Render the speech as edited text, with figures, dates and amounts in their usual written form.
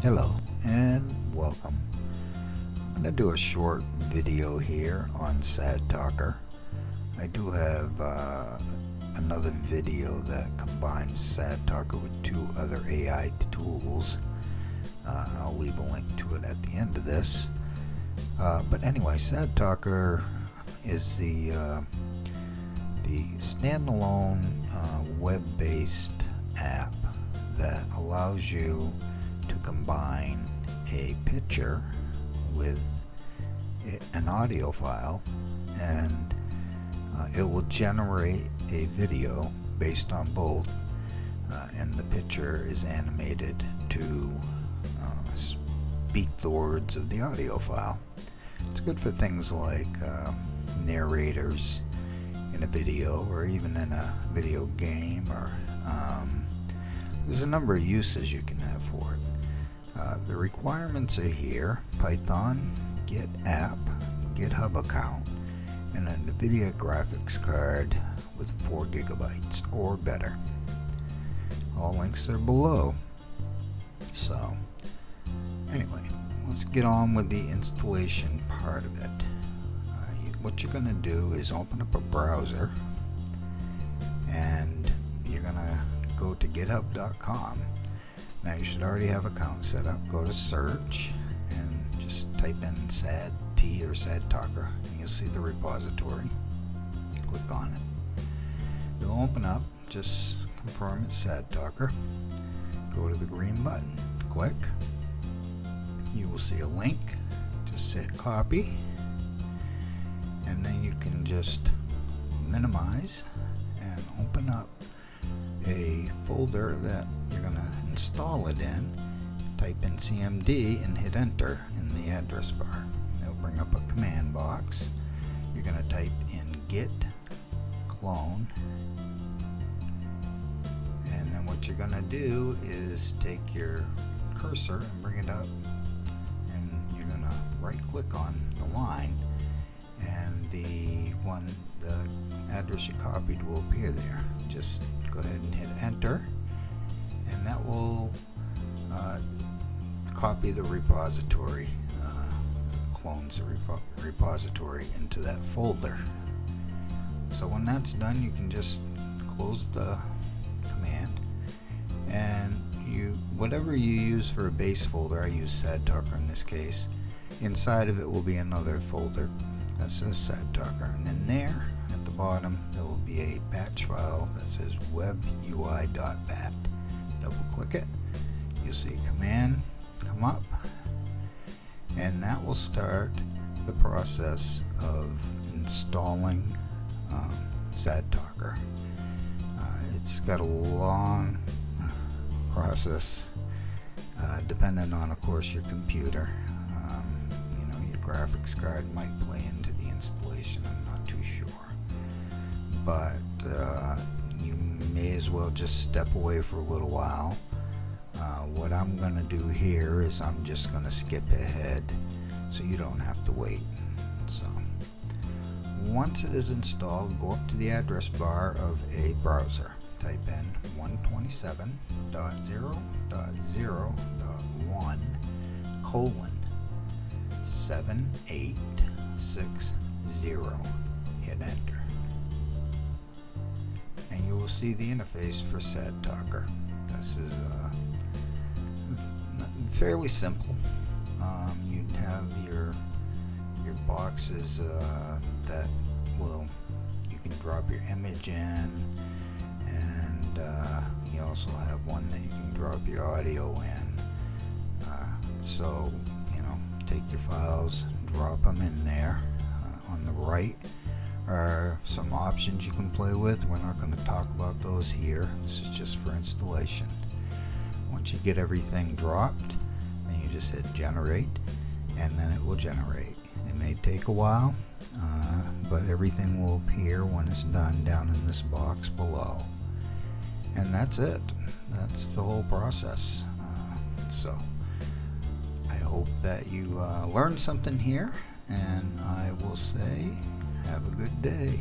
Hello and welcome. I'm going to do a short video here on SadTalker. I do have another video that combines SadTalker with two other AI tools. I'll leave a link to it at the end of this. But anyway, SadTalker is the standalone web-based app that allows you to combine a picture with an audio file, and it will generate a video based on both, and the picture is animated to speak the words of the audio file. It's good for things like narrators in a video, or even in a video game, or there's a number of uses you can have for it. The requirements are here: Python, Git app, GitHub account, and a NVIDIA graphics card with 4 gigabytes or better. All links are below. So anyway, let's get on with the installation part of it. What you're going to do is open up a browser, and you're going to go to github.com. Now you should already have an account set up. Go to search and just type in SAD T or SadTalker, and you'll see the repository. Click on it. It'll open up. Just confirm it's SadTalker. Go to the green button. Click. You will see a link. Just hit copy, and then you can just minimize and open up a folder that you're going to install it in. Type in CMD and hit enter in the address bar. It'll bring up a command box. You're going to type in git clone, and then what you're going to do is take your cursor and bring it up, and you're going to right click on the line, and the address you copied will appear there. Just go ahead and hit enter, and that will copy the repository, clones the repository into that folder. So when that's done, you can just close the command, and whatever you use for a base folder, I use SadTalker in this case, inside of it will be another folder that says SadTalker, and then there at the bottom there will be a batch file that says webui.bat. Double click it, you'll see a command come up, and that will start the process of installing SadTalker. It's got a long process, depending on, of course, your computer. Your graphics card might play into the installation, I'm not too sure, but you may as well just step away for a little while. What I'm going to do here is I'm just going to skip ahead so you don't have to wait. So once it is installed, go up to the address bar of a browser. Type in 127.0.1:7860. Hit enter, and you will see the interface for SadTalker. This is fairly simple. You have your boxes that you can drop your image in, and you also have one that you can drop your audio in. So take your files, drop them in there. On the right are some options you can play with. We're not going to talk about those here. This is just for installation. Once you get everything dropped, then you just hit generate, and then it will generate. It may take a while, but everything will appear when it's done down in this box below. And that's it. That's the whole process. So I hope that you learned something here, and I will say have a good day.